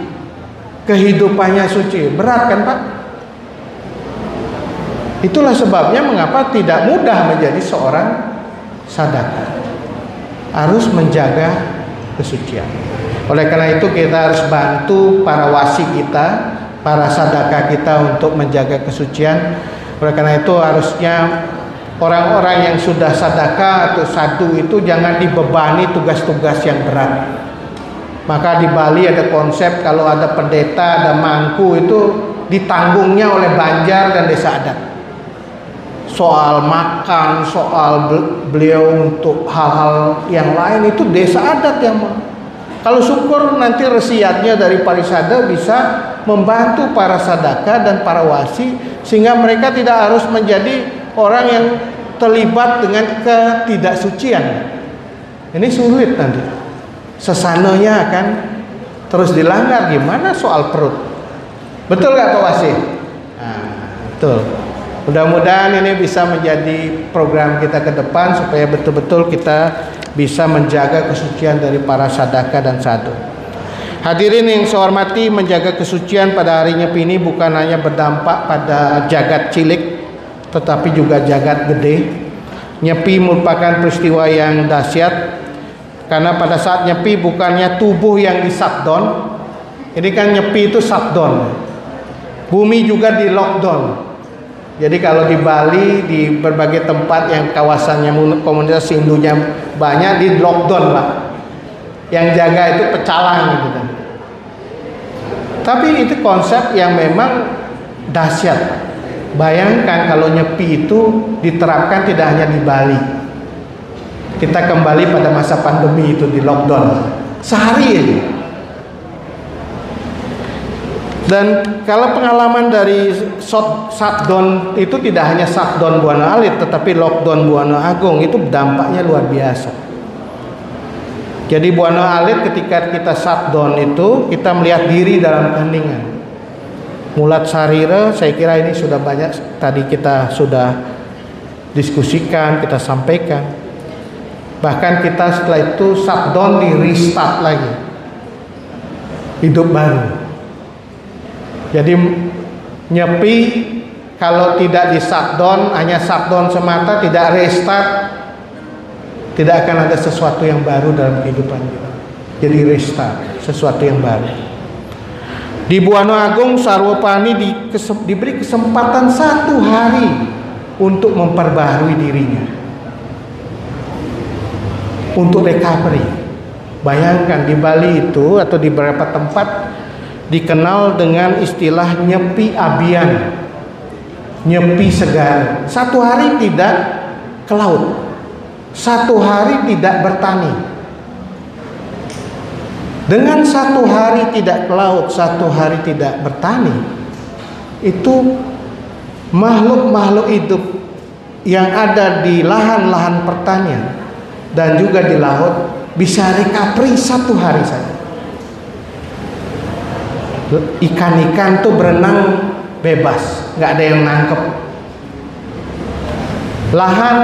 kehidupannya suci. Berat kan Pak? Itulah sebabnya mengapa tidak mudah menjadi seorang sadaka. Harus menjaga kesucian. Oleh karena itu kita harus bantu para wasi kita, para sadaka kita untuk menjaga kesucian. Oleh karena itu harusnya orang-orang yang sudah sadaka atau sadu itu jangan dibebani tugas-tugas yang berat. Maka di Bali ada konsep kalau ada pendeta, ada mangku itu ditanggungnya oleh banjar dan desa adat. Soal makan, soal beliau untuk hal-hal yang lain itu desa adat yang Kalau syukur nanti resiatnya dari parisada bisa membantu para sadaka dan para wasi sehingga mereka tidak harus menjadi orang yang terlibat dengan ketidaksucian. Ini sulit nanti. Sesananya akan terus dilanggar. Gimana soal perut? Betul gak Pak Wasi? Nah, betul. Mudah-mudahan ini bisa menjadi program kita ke depan supaya betul-betul kita bisa menjaga kesucian dari para sadaka dan sadu. Hadirin yang saya hormati, menjaga kesucian pada hari Nyepi ini bukan hanya berdampak pada jagat cilik, tetapi juga jagat gede. Nyepi merupakan peristiwa yang dahsyat, karena pada saat Nyepi bukannya tubuh yang di-shutdown. Ini kan Nyepi itu shutdown. Bumi juga di lockdown. Jadi kalau di Bali, di berbagai tempat yang kawasannya komunitas Hindunya banyak, di lockdown Pak. Yang jaga itu pecalang gitu kan. Tapi itu konsep yang memang dahsyat. Bayangkan kalau Nyepi itu diterapkan tidak hanya di Bali. Kita kembali pada masa pandemi itu di lockdown. Sehari ini. Dan kalau pengalaman dari shutdown itu tidak hanya shutdown Buana Alit, tetapi lockdown Buana Agung itu dampaknya luar biasa. Jadi Buana Alit ketika kita shutdown itu kita melihat diri dalam keheningan. Mulat Sarira, saya kira ini sudah banyak tadi kita sudah diskusikan, kita sampaikan. Bahkan kita setelah itu shutdown di restart lagi. Hidup baru. Jadi Nyepi kalau tidak di shutdown, hanya shutdown semata, tidak restart, tidak akan ada sesuatu yang baru dalam kehidupan kita. Jadi restart, sesuatu yang baru. Di Buana Agung Sarwapani diberi kesempatan 1 hari untuk memperbaharui dirinya, untuk recovery. Bayangkan di Bali itu atau di beberapa tempat dikenal dengan istilah nyepi abian, nyepi segar. 1 hari tidak ke laut, 1 hari tidak bertani. Dengan 1 hari tidak ke laut, 1 hari tidak bertani, itu makhluk-makhluk hidup yang ada di lahan-lahan pertanian dan juga di laut bisa recovery 1 hari saja. Ikan-ikan tuh berenang bebas, nggak ada yang nangkep. Lahan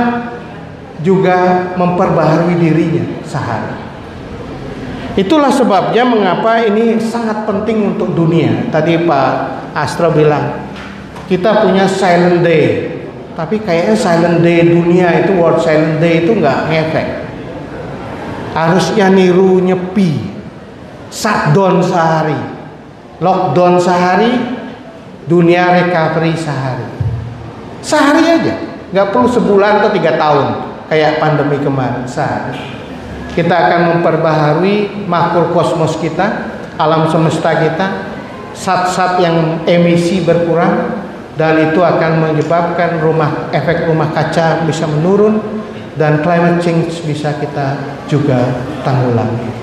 juga memperbaharui dirinya sehari. Itulah sebabnya mengapa ini sangat penting untuk dunia. Tadi Pak Astro bilang kita punya silent day, tapi kayaknya silent day dunia itu, World Silent Day itu nggak ngefek. Harusnya niru Nyepi, shutdown sehari, lockdown sehari, dunia recovery sehari aja, nggak perlu sebulan atau 3 tahun kayak pandemi kemarin. Sehari kita akan memperbaharui makrokosmos kita, alam semesta kita, zat-zat yang emisi berkurang, dan itu akan menyebabkan efek rumah kaca bisa menurun dan climate change bisa kita juga tanggulangi.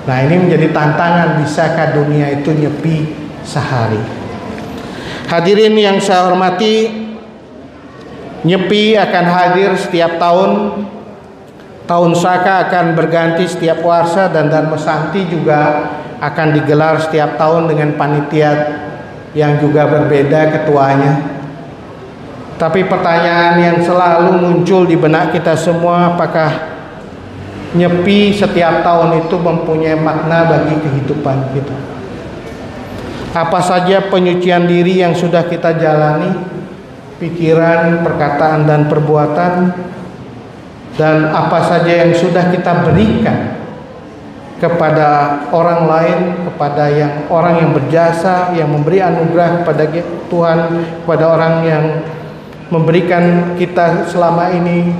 Nah, ini menjadi tantangan, bisakah dunia itu nyepi sehari. Hadirin yang saya hormati, nyepi akan hadir setiap tahun. Tahun Saka akan berganti setiap Warsa, dan Dharma Santi juga akan digelar setiap tahun dengan panitia yang juga berbeda ketuanya. Tapi pertanyaan yang selalu muncul di benak kita semua, apakah nyepi setiap tahun itu mempunyai makna bagi kehidupan kita? Apa saja penyucian diri yang sudah kita jalani, pikiran, perkataan, dan perbuatan, dan apa saja yang sudah kita berikan kepada orang lain, kepada orang yang berjasa, yang memberi anugerah kepada Tuhan, kepada orang yang memberikan kita selama ini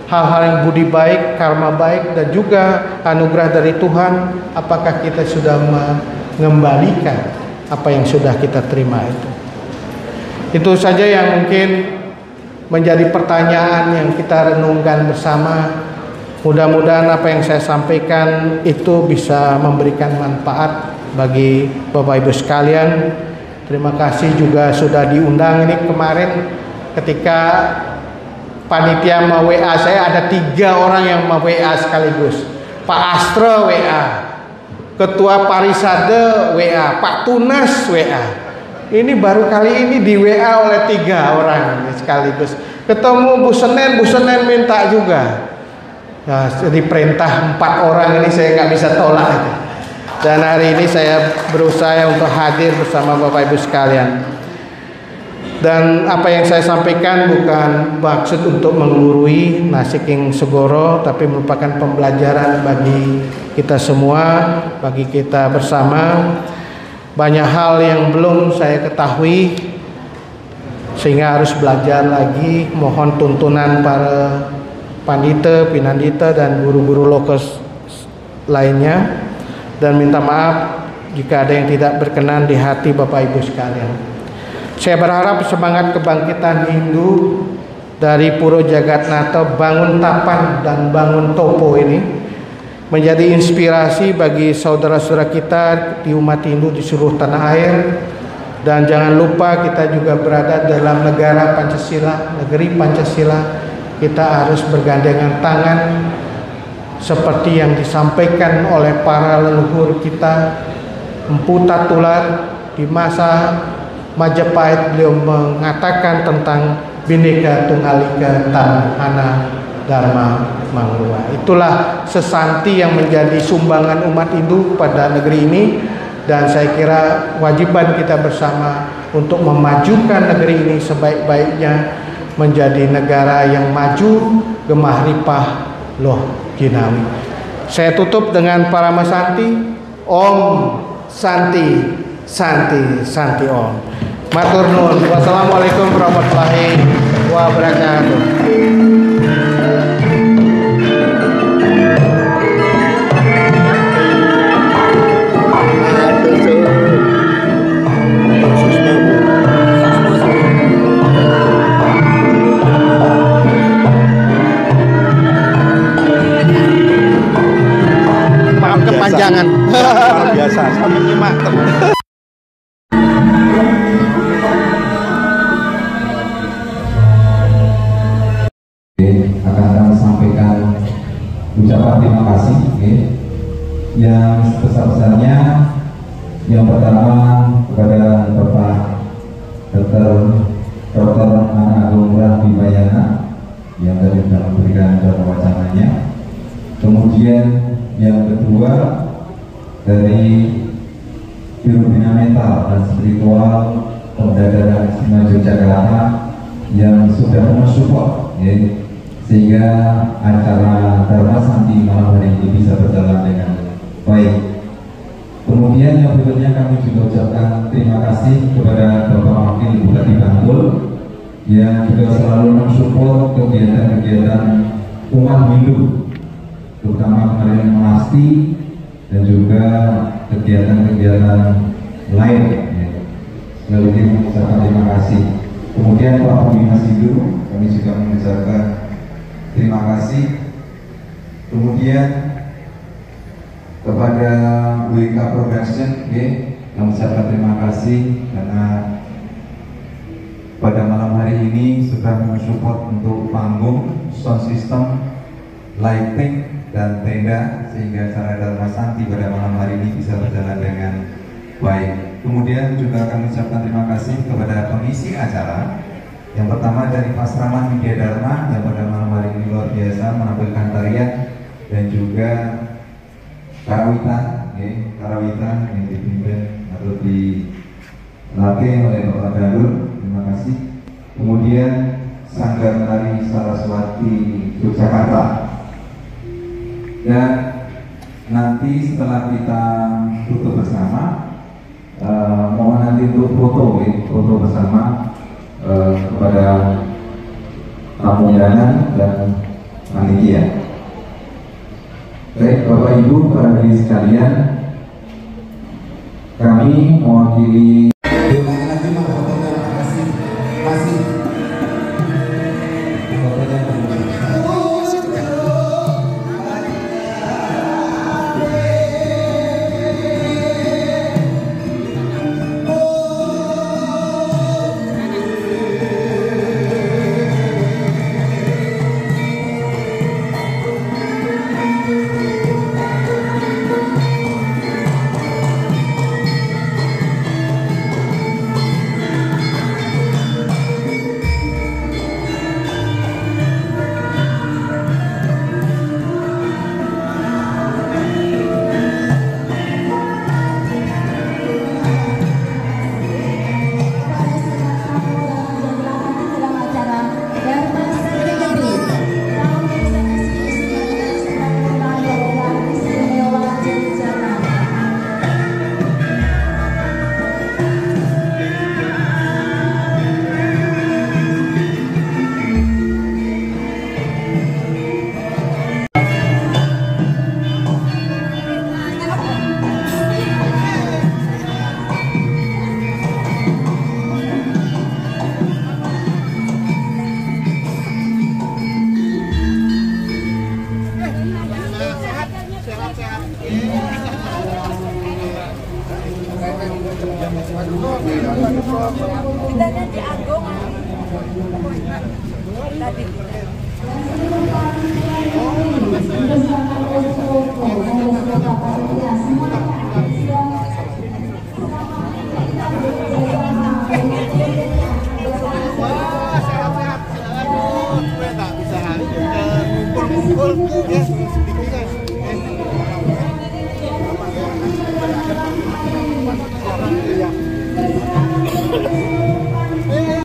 hal-hal yang budi baik, karma baik, dan juga anugerah dari Tuhan. Apakah kita sudah mengembalikan apa yang sudah kita terima itu? Itu saja yang mungkin menjadi pertanyaan yang kita renungkan bersama. Mudah-mudahan apa yang saya sampaikan itu bisa memberikan manfaat bagi Bapak Ibu sekalian. Terima kasih juga sudah diundang ini kemarin ketika panitia mau WA saya, ada 3 orang yang mau WA sekaligus. Pak Astro WA, Ketua Parisade WA, Pak Tunas WA. Ini baru kali ini di WA oleh 3 orang sekaligus. Ketemu Bu Senen minta juga. Nah, jadi perintah 4 orang ini saya nggak bisa tolak. Dan hari ini saya berusaha untuk hadir bersama Bapak Ibu sekalian. Dan apa yang saya sampaikan bukan maksud untuk menggurui Nasiking Segoro, tapi merupakan pembelajaran bagi kita semua, bagi kita bersama. Banyak hal yang belum saya ketahui, sehingga harus belajar lagi. Mohon tuntunan para pandita, pinandita, dan guru-guru lokes lainnya. Dan minta maaf jika ada yang tidak berkenan di hati Bapak Ibu sekalian. Saya berharap semangat kebangkitan Hindu dari Puro Jagatnata, Bangun Tapan dan Bangun Topo ini menjadi inspirasi bagi saudara-saudara kita di umat Hindu di seluruh tanah air. Dan jangan lupa kita juga berada dalam negara Pancasila, negeri Pancasila. Kita harus bergandengan tangan seperti yang disampaikan oleh para leluhur kita, Empu Tatular di masa Majapahit. Beliau mengatakan tentang Bhinneka Tunggal Ika Tanahana Dharma Manglua. Itulah sesanti yang menjadi sumbangan umat Hindu pada negeri ini, dan saya kira wajiban kita bersama untuk memajukan negeri ini sebaik-baiknya menjadi negara yang maju, gemah ripah loh Jinawi. Saya tutup dengan Paramasanti. Om Santi Santi Santi Om. Matur nuwun. Wassalamualaikum warahmatullahi wabarakatuh. Maaf kepanjangan. Biasa sampai nyimak. Akan kami sampaikan ucapan terima kasih yang sebesar-besarnya. Yang pertama kepada Bapak Dr. Ana Agung Rahmibayana yang tadi sudah memberikan wacananya. Kemudian yang kedua dari Biro Bina Mental dan Spiritual Pemuda Daerah Istimewa Yogyakarta yang sudah mensupport sehingga acara Dharma Santi malam hari ini bisa berjalan dengan baik. Kemudian yang berikutnya kami juga ucapkan terima kasih kepada Bapak Wakil Bupati Bantul yang juga selalu mensupport kegiatan-kegiatan umat Hindu, terutama kemarin Menasti dan juga kegiatan-kegiatan lain. Sekali lagi mengucapkan terima kasih. Kemudian Pak Pembina Hindu kami juga mengucapkan terima kasih. Kemudian kepada WK Production yang mengucapkan terima kasih karena pada malam hari ini sudah mensupport untuk panggung, sound system, lighting, dan tenda sehingga acara Dharma Santi pada malam hari ini bisa berjalan dengan baik. Kemudian juga kami ucapkan terima kasih kepada pengisi acara. Yang pertama dari Pasraman Widya Dharma yang pada malam hari ini luar biasa menampilkan tarian dan juga karawitan yang dipimpin atau dilatih oleh Bapak Danur. Terima kasih. Kemudian Sanggar Menari Saraswati Yogyakarta. Dan nanti setelah kita tutup bersama, mohon nanti untuk foto bersama kepada tamu undangan dan panitia. Baik Bapak Ibu, para hadirin sekalian, kami mewakili Kita nanti Agung tadi.